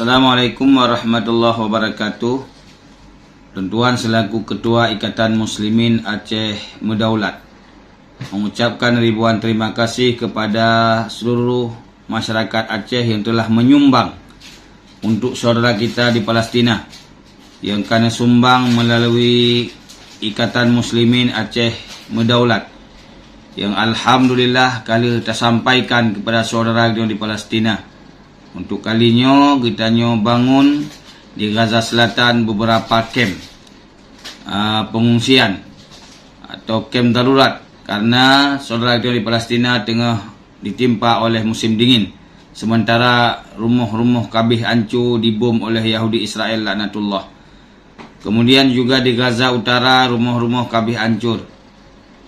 Assalamualaikum warahmatullahi wabarakatuh. Tuan-tuan selaku Ketua Ikatan Muslimin Aceh Medaulat mengucapkan ribuan terima kasih kepada seluruh masyarakat Aceh yang telah menyumbang untuk saudara kita di Palestina, yang kami sumbang melalui Ikatan Muslimin Aceh Medaulat, yang alhamdulillah kali tersampaikan kepada saudara kita di Palestina. Untuk kalinya kita bangun di Gaza Selatan beberapa kem pengungsian atau kem darurat, karena saudara kita di Palestina tengah ditimpa oleh musim dingin, sementara rumah-rumah kabih hancur dibom oleh Yahudi Israel laknatullah. Kemudian juga di Gaza Utara rumah-rumah kabih hancur.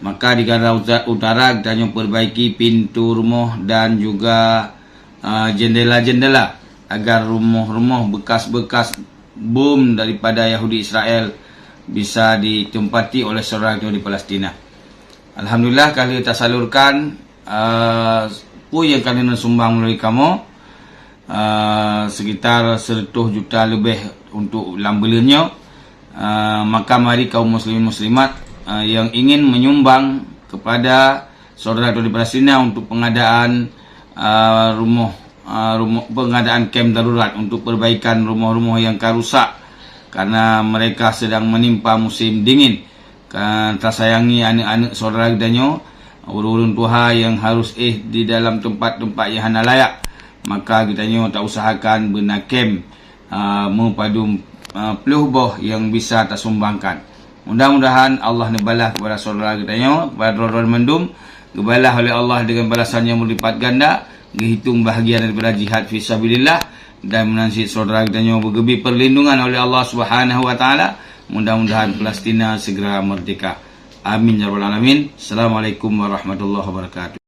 Maka di Gaza Utara kita perbaiki pintu rumah dan juga jendela-jendela agar rumah-rumah bekas-bekas bom daripada Yahudi Israel bisa ditempati oleh saudara kita di Palestina. Alhamdulillah kali kita salurkan yang kami sumbang melalui kamu sekitar 100 juta lebih untuk lambelannya. Maka mari kaum muslimin muslimat yang ingin menyumbang kepada saudara kita di Palestina untuk pengadaan pengadaan kem darurat untuk perbaikan rumah-rumah yang rusak karena mereka sedang menimpa musim dingin. Tersayangi anak-anak saudara kita, urun tua yang harus di dalam tempat-tempat yang hana layak, maka kita tak usahakan bina kem mempadu peluh boh yang bisa tersumbangkan. Mudah-mudahan Allah nebalah kepada saudara kita, kepada saudara mendum, gebalah oleh Allah dengan balasan yang berlipat ganda, dihitung bahagian daripada jihad fisabilillah, dan menansi saudara kita bergebi perlindungan oleh Allah Subhanahu wa taala. Mudah-mudahan Palestina segera merdeka. Amin ya rabbal alamin. Assalamualaikum warahmatullahi wabarakatuh.